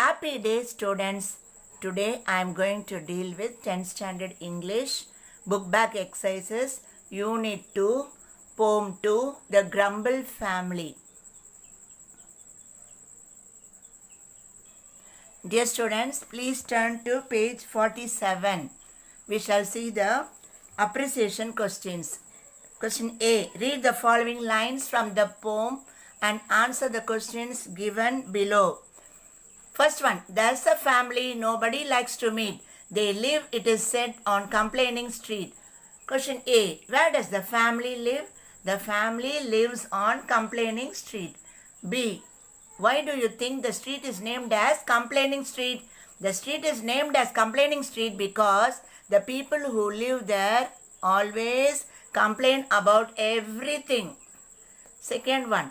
Happy day, students. Today I am going to deal with 10th standard English book back exercises unit 2 poem 2 The Grumble Family. Dear students, please turn to page 47. We shall see the appreciation questions. Question A. Read the following lines from the poem and answer the questions given below. First one, there's a family nobody likes to meet. They live, it is said, on Complaining Street. Question A, where does the family live? The family lives on Complaining Street. B, why do you think the street is named as Complaining Street? The street is named as Complaining Street because the people who live there always complain about everything. Second one,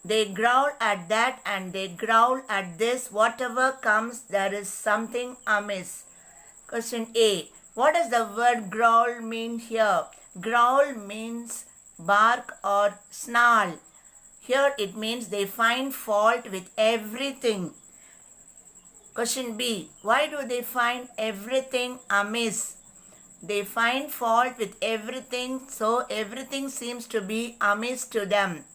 they growl at that and they growl at this. Whatever comes, there is something amiss. Question A. What does the word growl mean here? Growl means bark or snarl. Here it means they find fault with everything. Question B. Why do they find everything amiss? They find fault with everything, so everything seems to be amiss to them.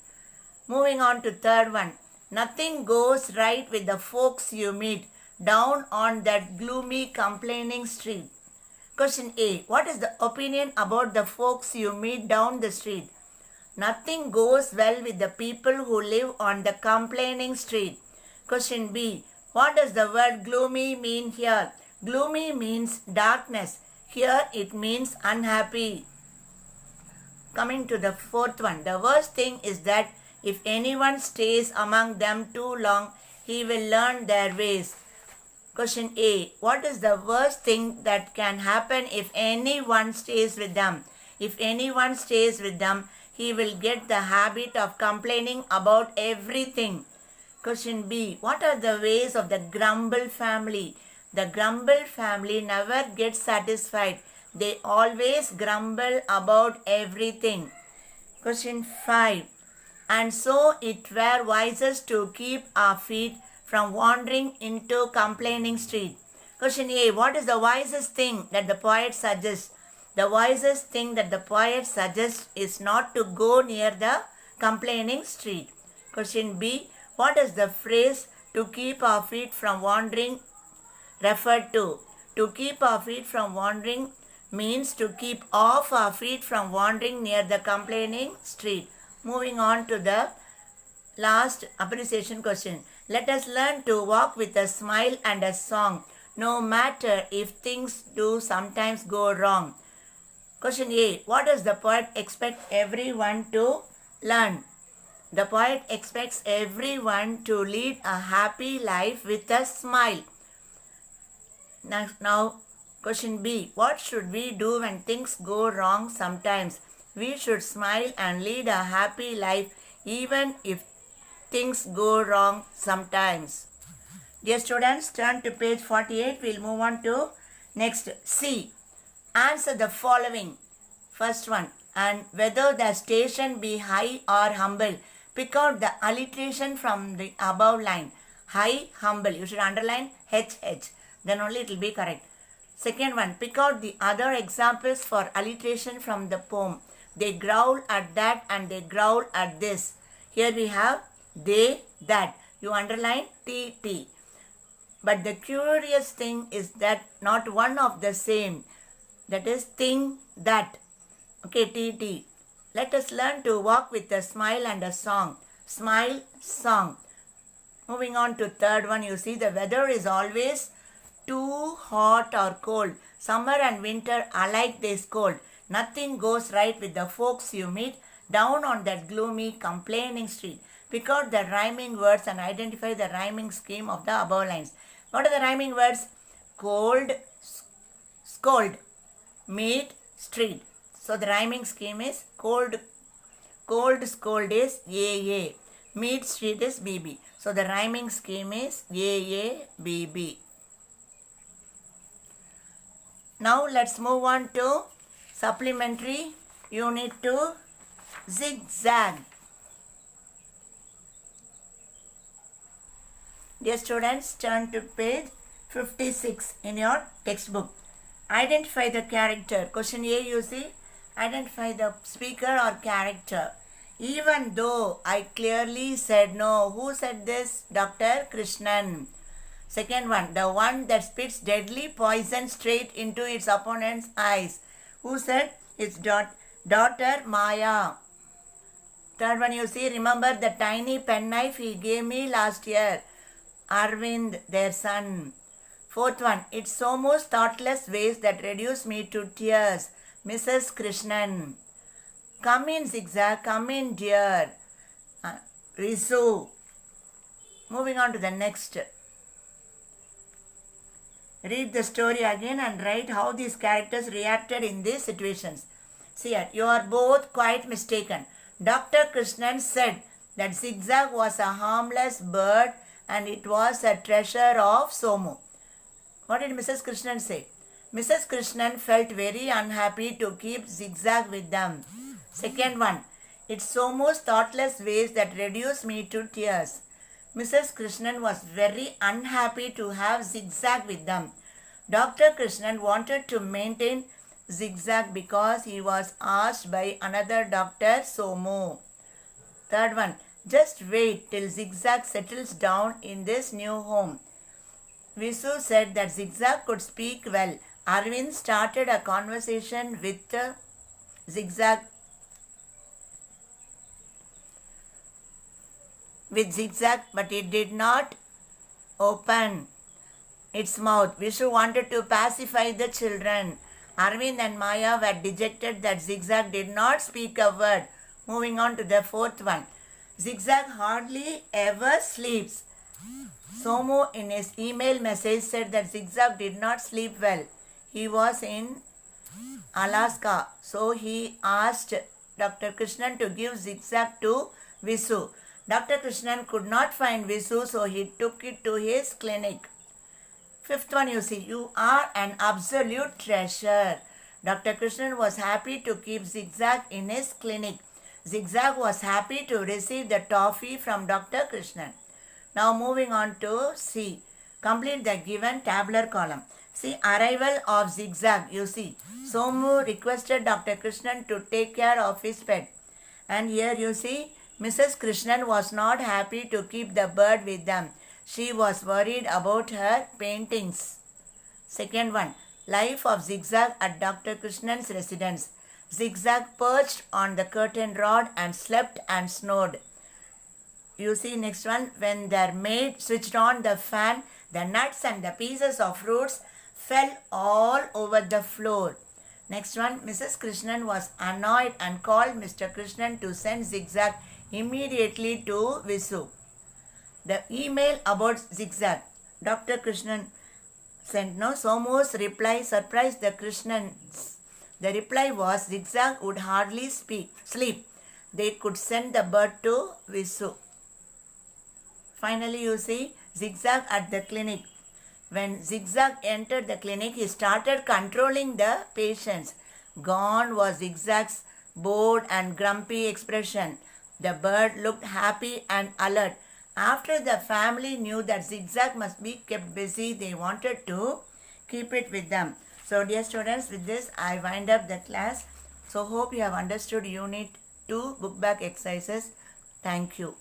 Moving on to third one. Nothing goes right with the folks you meet down on that gloomy complaining street. Question A. What is the opinion about the folks you meet down the street? Nothing goes well with the people who live on the complaining street. Question B. What does the word gloomy mean here? Gloomy means darkness. Here it means unhappy. Coming to the fourth one. The worst thing is that if anyone stays among them too long, he will learn their ways. Question A. What is the worst thing that can happen if anyone stays with them? If anyone stays with them, he will get the habit of complaining about everything. Question B. What are the ways of the Grumble family? The Grumble family never gets satisfied. They always grumble about everything. Question 5. And so it were wisest to keep our feet from wandering into Complaining Street. Question A. What is the wisest thing that the poet suggests? The wisest thing that the poet suggests is not to go near the Complaining Street. Question B. What is the phrase to keep our feet from wandering referred to? To keep our feet from wandering means to keep off our feet from wandering near the Complaining Street. Moving on to the last appreciation question. Let us learn to walk with a smile and a song, no matter if things do sometimes go wrong. Question A. What does the poet expect everyone to learn? The poet expects everyone to lead a happy life with a smile. Now question B. What should we do when things go wrong sometimes? We should smile and lead a happy life even if things go wrong sometimes. Dear students, turn to page 48. We'll move on to next C. Answer the following. First one. And whether the station be high or humble. Pick out the alliteration from the above line. High, humble. You should underline HH. Then only it will be correct. Second one. Pick out the other examples for alliteration from the poem. They growl at that and they growl at this. Here we have they, that. You underline TT. But the curious thing is that not one of the same. That is thing, that. Okay, TT. Let us learn to walk with a smile and a song. Smile, song. Moving on to third one. You see the weather is always too hot or cold. Summer and winter alike they scold. Nothing goes right with the folks you meet down on that gloomy complaining street. Pick out the rhyming words and identify the rhyming scheme of the above lines. What are the rhyming words? Cold, scold, meet, street. So the rhyming scheme is cold scold is AA. Meet, street is BB. So the rhyming scheme is AA, BB. Now let's move on to Supplementary Unit 2 Zigzag. Dear students, turn to page 56 in your textbook. Identify the character. Question A, you see. Identify the speaker or character. Even though I clearly said no. Who said this? Dr. Krishnan. Second one, the one that spits deadly poison straight into its opponent's eyes. Who said? It's daughter Maya. Third one, you see, remember the tiny penknife he gave me last year. Arvind, their son. Fourth one, it's so most thoughtless ways that reduce me to tears. Mrs. Krishnan. Come in, Zigzag, come in, dear. Risu. Moving on to the next. Read the story again and write how these characters reacted in these situations. See here, you are both quite mistaken. Dr. Krishnan said that Zigzag was a harmless bird and it was a treasure of Somu. What did Mrs. Krishnan say? Mrs. Krishnan felt very unhappy to keep Zigzag with them. Second one, it's Somu's thoughtless ways that reduced me to tears. Mrs. Krishnan was very unhappy to have Zigzag with them. Dr. Krishnan wanted to maintain Zigzag because he was asked by another doctor, Somu. Third one, just wait till Zigzag settles down in this new home. Visu said that Zigzag could speak well. Arvind started a conversation with Zigzag, but it did not open its mouth. Vishu wanted to pacify the children. Arvind and Maya were dejected that Zigzag did not speak a word. Moving on to the fourth one. Zigzag hardly ever sleeps. Somu in his email message said that Zigzag did not sleep well. He was in Alaska, so he asked Dr. Krishnan to give Zigzag to Visu. Dr. Krishnan could not find Visu, so he took it to his clinic. Fifth one, you see, you are an absolute treasure. Dr. Krishnan was happy to keep Zigzag in his clinic. Zigzag was happy to receive the toffee from Dr. Krishnan. Now moving on to C. Complete the given tabular column. See, arrival of Zigzag, you see. Somu requested Dr. Krishnan to take care of his pet. And here you see, Mrs. Krishnan was not happy to keep the bird with them. She was worried about her paintings. Second one, life of Zigzag at Dr. Krishnan's residence. Zigzag perched on the curtain rod and slept and snored. You see next one, when their maid switched on the fan, the nuts and the pieces of fruits fell all over the floor. Next one, Mrs. Krishnan was annoyed and called Mr. Krishnan to send Zigzag immediately to Visu. The email about Zigzag, Dr. Krishnan sent. No, Somu's reply surprised the Krishnans. The reply was Zigzag would hardly sleep. They could send the bird to Visu. Finally, you see Zigzag at the clinic. When Zigzag entered the clinic, he started controlling the patients. Gone was Zigzag's bored and grumpy expression. The bird looked happy and alert. After the family knew that Zigzag must be kept busy, they wanted to keep it with them. So dear students, with this I wind up the class. So hope you have understood Unit 2 book back exercises. Thank you.